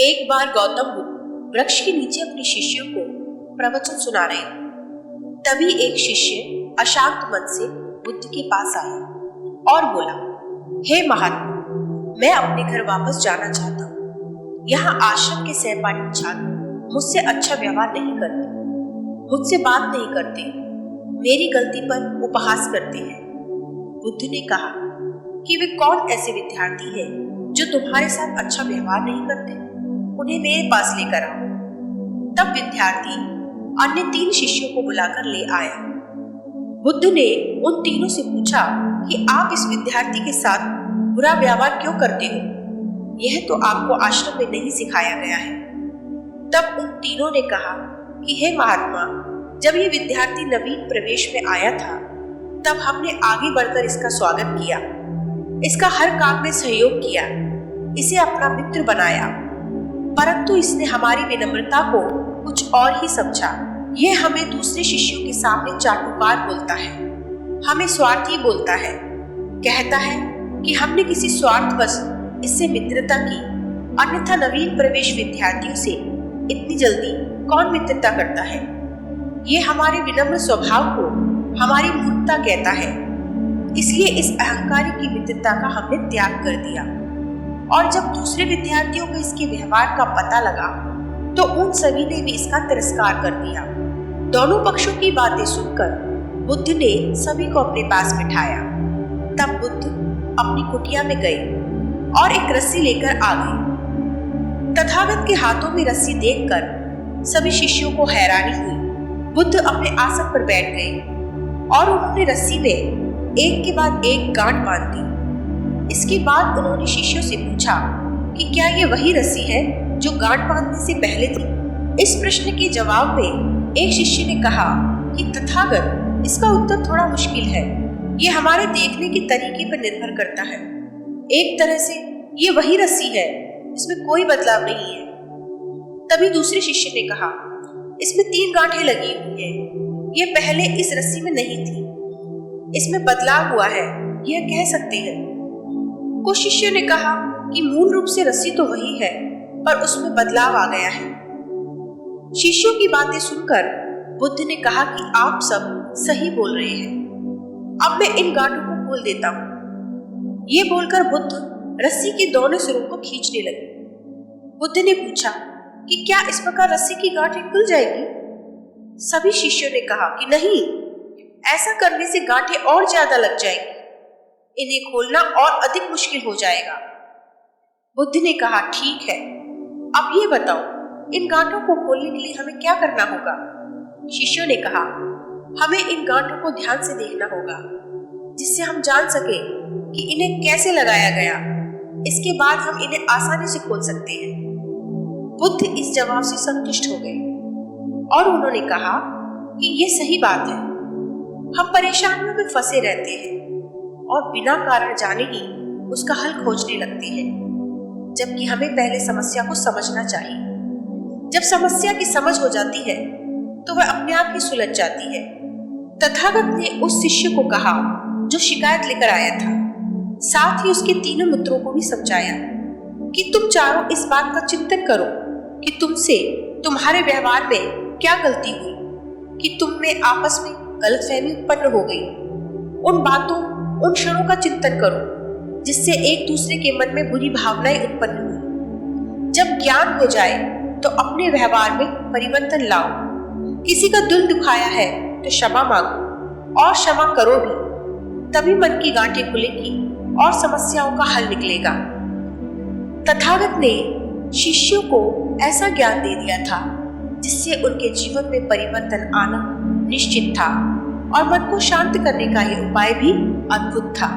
एक बार गौतम बुद्ध वृक्ष के नीचे अपने शिष्यों को प्रवचन सुना रहे थे। तभी एक शिष्य अशांत मन से बुद्ध के पास आया और बोला, हे महात्मा, मैं अपने घर वापस जाना चाहता हूँ। यहाँ आश्रम के सहपाठी छात्र मुझसे अच्छा व्यवहार नहीं करते, मुझसे बात नहीं करते, मेरी गलती पर उपहास करते हैं। बुद्ध ने कहा कि वे कौन ऐसे विद्यार्थी हैं जो तुम्हारे साथ अच्छा व्यवहार नहीं करते, उन्हें मेरे पास लेकर आओ। तब विद्यार्थी अन्य 3 शिष्यों को बुलाकर ले आया। बुद्ध ने उन तीनों से पूछा कि आप इस विद्यार्थी के साथ बुरा व्यवहार क्यों करते हो? यह तो आपको आश्रम में नहीं सिखाया गया है। तब उन तीनों ने कहा कि हे महात्मा, जब ये विद्यार्थी नवीन प्रवेश में आया था, तब हमने आगे बढ़कर इसका स्वागत किया, इसका हर काम में सहयोग किया, इसे अपना मित्र बनाया, परंतु इसने हमारी विनम्रता को कुछ और ही समझा। यह हमें दूसरे शिष्यों के सामने चाटुकार बोलता है, हमें स्वार्थी बोलता है, कहता है कि हमने किसी स्वार्थवश इससे मित्रता की, अन्यथा नवीन प्रवेश विद्यार्थियों से इतनी जल्दी कौन मित्रता करता है। ये हमारे विनम्र स्वभाव को हमारी मूर्खता कहता है, इसलिए इस अहंकारी की मित्रता का हमने त्याग कर दिया। और जब दूसरे विद्यार्थियों को इसके व्यवहार का पता लगा तो उन सभी ने भी इसका तिरस्कार कर दिया। दोनों पक्षों की बातें सुनकर बुद्ध ने सभी को अपने पास बिठाया। तब बुद्ध अपनी कुटिया में गए और एक रस्सी लेकर आ गए। तथागत के हाथों में रस्सी देखकर सभी शिष्यों को हैरानी हुई। बुद्ध अपने आसन पर बैठ गए और उन्होंने रस्सी में एक के बाद एक गांठ बांध दी। इसके बाद उन्होंने शिष्यों से पूछा कि क्या ये वही रस्सी है जो गांठ बांधने से पहले थी? इस प्रश्न के जवाब में एक शिष्य ने कहा कि तथागत, इसका उत्तर थोड़ा मुश्किल है, ये हमारे देखने के तरीके पर निर्भर करता है। एक तरह से ये वही रस्सी है, इसमें कोई बदलाव नहीं है। तभी दूसरे शिष्य ने कहा, इसमें 3 गांठें लगी हुई हैं, ये पहले इस रस्सी में नहीं थी, इसमें बदलाव हुआ है, यह कह सकते हैं। कुछ शिष्यों ने कहा कि मूल रूप से रस्सी तो वही है, पर उसमें बदलाव आ गया है। शिष्यों की बातें सुनकर बुद्ध ने कहा कि आप सब सही बोल रहे हैं, अब मैं इन गांठों को खोल देता हूँ। ये बोलकर बुद्ध रस्सी के दोनों सिरों को खींचने लगे। बुद्ध ने पूछा कि क्या इस प्रकार रस्सी की गांठें खुल जाएगी? सभी शिष्यों ने कहा कि नहीं, ऐसा करने से गांठें और ज्यादा लग जाएंगी, इन्हें खोलना और अधिक मुश्किल हो जाएगा। बुद्ध ने कहा, ठीक है, अब ये बताओ, इन गांठों को खोलने के लिए हमें क्या करना होगा? शिष्यों ने कहा, हमें इन गांठों को ध्यान से देखना होगा, जिससे हम जान सके कि इन्हें कैसे लगाया गया। इसके बाद हम इन्हें आसानी से खोल सकते हैं। बुद्ध इस जवाब से संतुष्ट हो गए और उन्होंने कहा कि ये सही बात है, हम परेशानियों में फंसे रहते हैं और बिना कारण जाने ही उसका हल खोजने लगते हैं, जबकि हमें पहले समस्या को समझना चाहिए। जब समस्या की समझ हो जाती है तो वह अपने आप ही सुलझ जाती है। तथागत ने उस शिष्य को कहा जो शिकायत लेकर आया था, साथ ही उसके 3 मित्रों को भी समझाया कि तुम चारों इस बात का चिंतन करो कि तुमसे तुम्हारे व्यवहार में क्या गलती हुई, कि तुम में आपस में गलतफहमी उत्पन्न हो गई। उन बातों, उन क्षणों का चिंतन करो जिससे एक दूसरे के मन में बुरी भावनाएं उत्पन्न हुई। जब ज्ञान हो जाए तो अपने व्यवहार में परिवर्तन लाओ। किसी का दिल दुखाया है तो क्षमा मांगो और क्षमा करो भी, तभी मन की गांठें खुलेंगी और समस्याओं का हल निकलेगा। तथागत ने शिष्यों को ऐसा ज्ञान दे दिया था जिससे उनके जीवन में परिवर्तन आना निश्चित था और मन को शांत करने का यह उपाय भी अद्भुत था।